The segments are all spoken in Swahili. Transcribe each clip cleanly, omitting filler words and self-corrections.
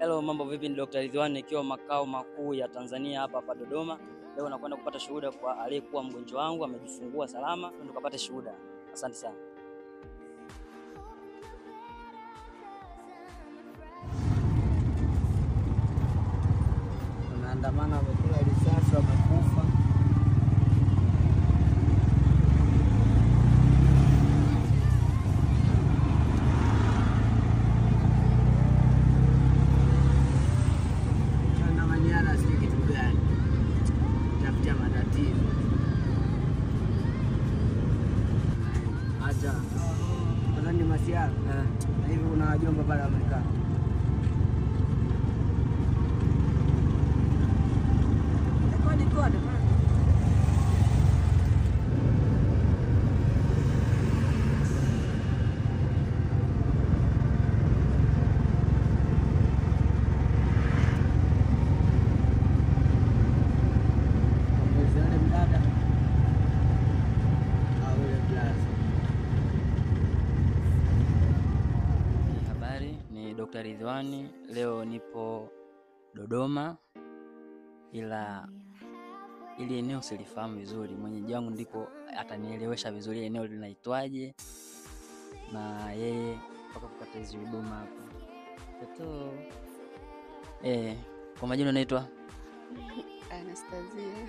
Hello, mambo vipi? Ni Dr. Ridhiwani nikiwa makao makuu ya Tanzania hapa Dodoma. Leo nakwenda kupata shuhuda kwa aliyekuwa mgonjwa wangu amejifungua salama, ndio tukapata shuhuda. Asante sana. Tunaandamana wamekula risasi wamekufa. Acha ni masiara na hivi kuna wajomba pale wamekaa. Dr. Ridhiwani, leo nipo Dodoma, ila ili eneo silifahamu vizuri. Mwenyeji wangu ndipo atanielewesha vizuri eneo linaitwaje na yeye mpaka kupata hizo huduma hapa. Toto. Kwa majina naitwa Anastasia.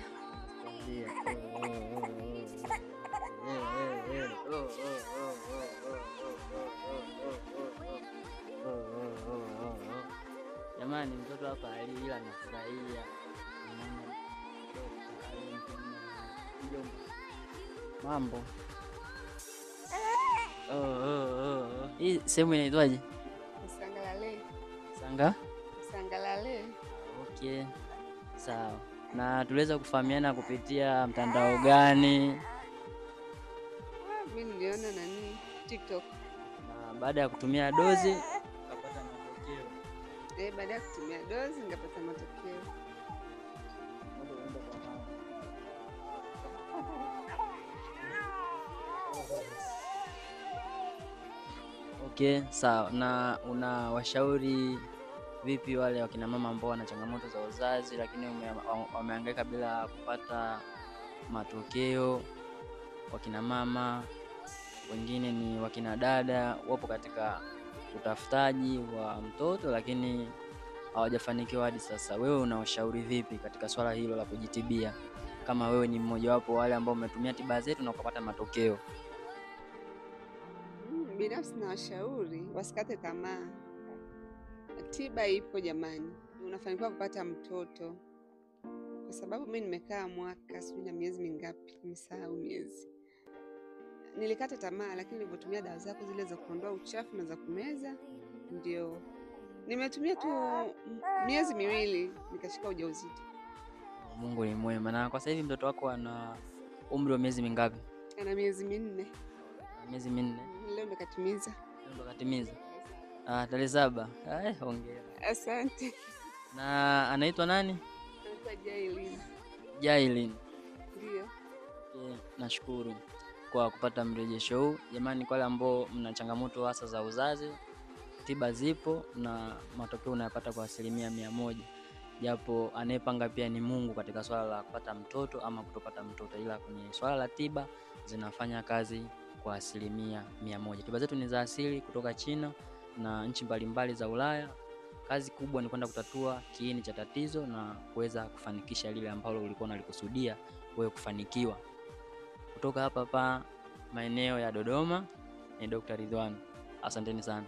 Jamani, mtoto hapa ila anafurahia. Mambo. Hii sehemu inaitwaje? Sangalale. Sangalale. Okay. Sawa. Na tuliweza kufahamiana kupitia mtandao gani? Mimi niliona TikTok. Na baada ya kutumia dozi ukapata matokeo. Baada ya kutumia dozi nikapata matokeo. Okay, sawa. Na unawashauri vipi wale wakina mama ambao wana changamoto za uzazi lakini wamehangaika bila kupata matokeo? Wakina mama wengine ni wakina dada wapo katika utafutaji wa mtoto lakini hawajafanikiwa hadi sasa. Wewe unawashauri vipi katika swala hilo la kujitibia, kama wewe ni mmoja wapo wale ambao umetumia tiba zetu na ukapata matokeo? Binafsi nawashauri wasikate tamaa. Tiba ipo jamani, unafanikiwa kupata mtoto. Kwa sababu mimi nimekaa mwaka sijui na miezi mingapi, nimesahau miezi. Nilikata tamaa, lakini nilipotumia dawa zako zile za kuondoa uchafu na za kumeza, ndio nimetumia tu miezi miwili nikashika ujauzito. Mungu ni mwema. Na kwa sasa hivi mtoto wako ana umri wa miezi mingapi? Ana miezi 4. Miezi 4. Leo ndo katimiza. Tarehe 7. Hongera. Asante. Na anaitwa nani? Anaitwa Jailin. Jailin. Ndio. Okay, nashukuru kwa kupata mrejesho huu. Jamani, kwa wale ambao mna changamoto hasa za uzazi, tiba zipo na matokeo unayapata kwa 100%. Japo anayepanga pia ni Mungu katika swala la kupata mtoto ama kutopata mtoto, ila kwenye swala la tiba zinafanya kazi kwa 100%. Tiba zetu ni za asili kutoka China na nchi mbalimbali za Ulaya. Kazi kubwa ni kwenda kutatua kiini cha tatizo na kuweza kufanikisha lile ambalo ulikuwa unalikusudia wewe kufanikiwa. Kutoka hapa maeneo ya Dodoma, ni Dr. Ridhiwani. Asanteni sana.